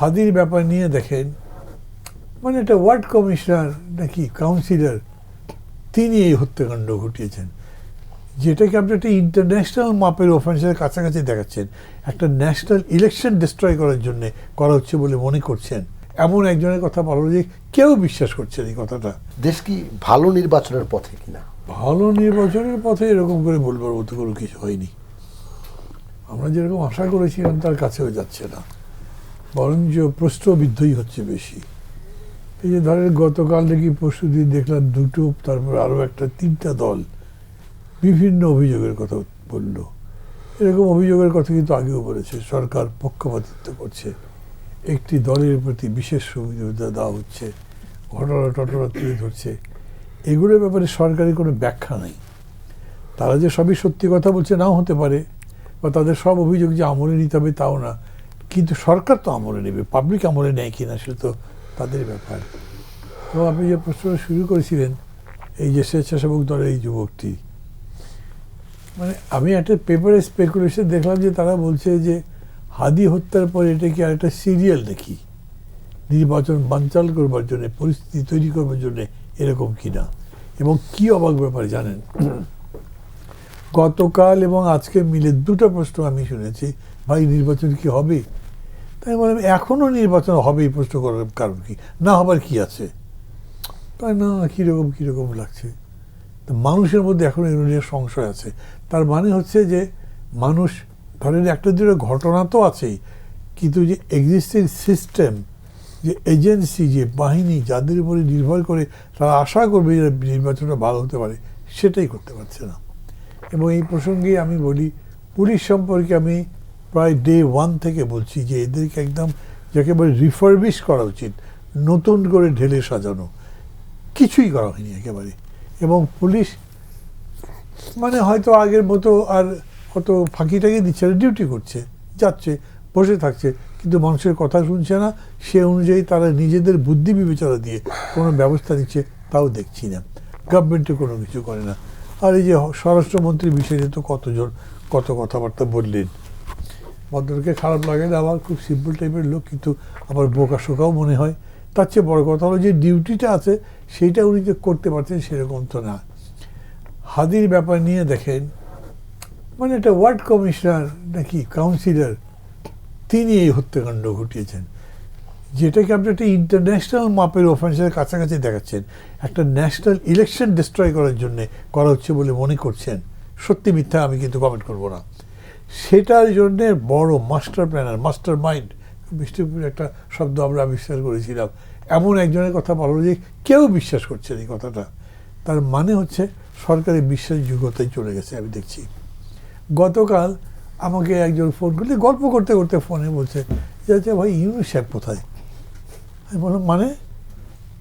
হাদির ব্যাপার নিয়ে দেখেন, মানে একটা ওয়ার্ড কমিশনার নাকি কাউন্সিলর, তিনি এই হত্যাকাণ্ড ঘটিয়েছেন, যেটাকে আপনি একটা ইন্টারন্যাশনাল মাপের অফেন্সের কাছাকাছি দেখাচ্ছেন, একটা ন্যাশনাল ইলেকশন ডিস্ট্রয় করার জন্য করা হচ্ছে বলে মনে করছেন। এমন একজনের কথা বলা যে কেউ বিশ্বাস করছেন এই কথাটা। দেশ কি ভালো নির্বাচনের পথে কিনা? ভালো নির্বাচনের পথে এরকম করে বলবার মতো কোনো কিছু হয়নি। আমরা যেরকম আশা করেছিলাম তার কাছেও যাচ্ছে না, বরঞ্চ প্রশ্নবিদ্ধই হচ্ছে বেশি। এই যে ধরেন গতকাল নাকি পরশু দিন দেখলাম দুটো, তারপর আরও একটা, তিনটা দল বিভিন্ন অভিযোগের কথা বলল। এরকম অভিযোগের কথা কিন্তু আগেও বলেছে, সরকার পক্ষপাতিত্ব করছে, একটি দলের প্রতি বিশেষ সুবিধা দেওয়া হচ্ছে, ঘটনা টটনা তুলে ধরছে। এগুলোর ব্যাপারে সরকারি কোনো ব্যাখ্যা নেই। তারা যে সবই সত্যি কথা বলছে নাও হতে পারে, বা তাদের সব অভিযোগ যে আমলে নিতে হবে তাও না, কিন্তু সরকার তো আমলে নেবে, পাবলিক আমলে নেয় কিনা সেটা তো তাদের ব্যাপার। এবং আপনি যে প্রশ্ন শুরু করেছিলেন, এই যে স্বেচ্ছাসেবক দলের এই যুবকটি, মানে আমি একটা পেপারে স্পেকুলেশন দেখলাম যে তারা বলছে যে হাদি হত্যার পরে এটা কি আর একটা সিরিয়াল নাকি, নির্বাচন বানচাল করবার জন্য, পরিস্থিতি তৈরি করবার জন্য, এরকম কিনা। এবং কি অবাক ব্যাপার জানেন, গতকাল এবং আজকে মিলে দুটো প্রশ্ন আমি শুনেছি, ভাই নির্বাচন কি হবে? তাই বললাম এখনও নির্বাচন হবে, এই প্রশ্ন করার কারণ কি, না হবার কি আছে? তাই না, কীরকম লাগছে। তো মানুষের মধ্যে এখন এগুলো নিয়ে সংশয় আছে। তার মানে হচ্ছে যে মানুষ, ধরেন একটা দুটো ঘটনা তো আছেই, কিন্তু যে এক্সিস্টিং সিস্টেম, যে এজেন্সি, যে বাহিনী, যাদের উপরে নির্ভর করে তারা আশা করবে যে নির্বাচনটা ভালো হতে পারে, সেটাই করতে পারছে না। এবং এই প্রসঙ্গে আমি বলি, পুলিশ সম্পর্কে আমি প্রায় ডে ওয়ান থেকে বলছি যে এদেরকে একদম যাকে বলে রিফারবিশ করা উচিত, নতুন করে ঢেলে সাজানো। কিছুই করা হয়নি একেবারে। এবং পুলিশ মানে হয়তো আগের মতো আর কত ফাঁকিটাকে দিচ্ছে না, ডিউটি করছে, যাচ্ছে, বসে থাকছে, কিন্তু মানুষের কথা শুনছে না। সে অনুযায়ী তারা নিজেদের বুদ্ধি বিবেচনা দিয়ে কোনো ব্যবস্থা নিচ্ছে, তাও দেখছি না। গভর্নমেন্টে কোনো কিছু করে না। আর এই যে স্বরাষ্ট্রমন্ত্রীর বিষয়ে তো কতজন কত কথাবার্তা বললেন, ভদ্রকে খারাপ লাগে না, আমার খুব সিম্পল টাইপের লোক, কিন্তু আবার বোকা শোকাও মনে হয়। তার চেয়ে বড় কথা হলো যে ডিউটিটা আছে সেইটা উনি যে করতে পারছেন সেরকম তো না। হাদির ব্যাপার নিয়ে দেখেন, মানে একটা ওয়ার্ড কমিশনার নাকি কাউন্সিলর, তিনি এই হত্যাকাণ্ড ঘটিয়েছেন, যেটাকে আপনি একটা ইন্টারন্যাশনাল মাপের অফেন্সের কাছাকাছি দেখাচ্ছেন, একটা ন্যাশনাল ইলেকশন ডিস্ট্রয় করার জন্য করা হচ্ছে বলে মনে করছেন। সত্যি মিথ্যা আমি কিন্তু কমেন্ট করব না। সেটার জন্যে বড় মাস্টার প্ল্যানার, মাস্টার মাইন্ড, বৃষ্টিপুর একটা শব্দ আমরা আবিষ্কার করেছিলাম, এমন একজনের কথা বলা যে কেউ বিশ্বাস করছে এই কথাটা। তার মানে হচ্ছে সরকারের বিশ্বাসযোগ্যতায় চলে গেছে। আমি দেখছি গতকাল আমাকে একজন ফোন করলে, গল্প করতে করতে ফোনে বলছে যে ভাই ইউনূস সাহেব কোথায়? আমি বললাম মানে?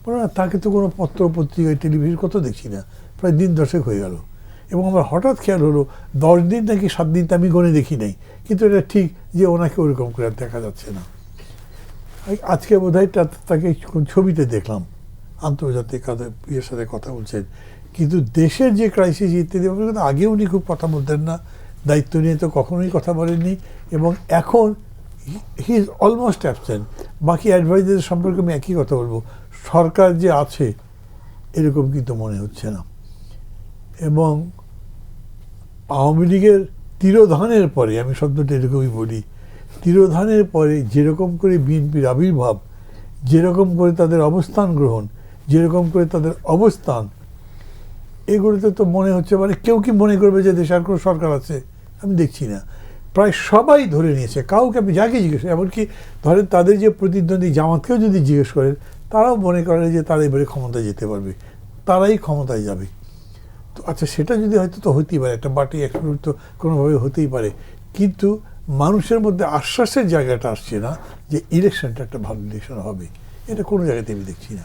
বলো না, তাকে তো কোনো পত্র পত্রিকায় টেলিভিশন কত দেখছি না, প্রায় দিন 10 হয়ে গেল। এবং আমার হঠাৎ খেয়াল হলো 10 দিন নাকি 7 দিন তো আমি গণে দেখি নাই, কিন্তু এটা ঠিক যে ওনাকে ওরকম করে দেখা যাচ্ছে না। আজকে বোধহয় তাকে ছবিতে দেখলাম, আন্তর্জাতিক ইয়ের সাথে কথা বলছেন। কিন্তু দেশের যে ক্রাইসিস ইত্যাদি, আগে উনি খুব কথা বলতেন না, দায়িত্ব নিয়ে তো কখনোই কথা বলেননি। এবং এখন হি ইজ অলমোস্ট অ্যাবসেন্ট। বাকি অ্যাডভাইজারদের সম্পর্কে আমি একই কথা বলবো, সরকার যে আছে এরকম কিন্তু মনে হচ্ছে না। এবং আওয়ামী লীগের তিরোধানের পরে, আমি শব্দটা এরকমই বলি, তিরোধানের পরে যেরকম করে বিএনপির আবির্ভাব, যেরকম করে তাদের অবস্থান গ্রহণ, যেরকম করে তাদের অবস্থান, এগুলোতে তো মনে হচ্ছে মানে কেউ কি মনে করবে যে দেশে আর কোনো সরকার আছে? আমি দেখছি না। প্রায় সবাই ধরে নিয়েছে, কাউকে আপনি যাকে জিজ্ঞেস, এমনকি ধরেন তাদের যে প্রতিদ্বন্দ্বী জামাতকেও যদি জিজ্ঞেস করেন, তারাও মনে করে যে তারা এবারে ক্ষমতায় যেতে পারবে, তারাই ক্ষমতায় যাবে। তো আচ্ছা, সেটা যদি হয়তো তো হতেই পারে, একটা পার্টি এক্সপ্লোর তো কোনোভাবে হতেই পারে, কিন্তু মানুষের মধ্যে আশ্বাসের জায়গাটা আসছে না যে ইলেকশনটা একটা ভালো ইলেকশন হবে। এটা কোনো জায়গাতে আমি দেখছি না।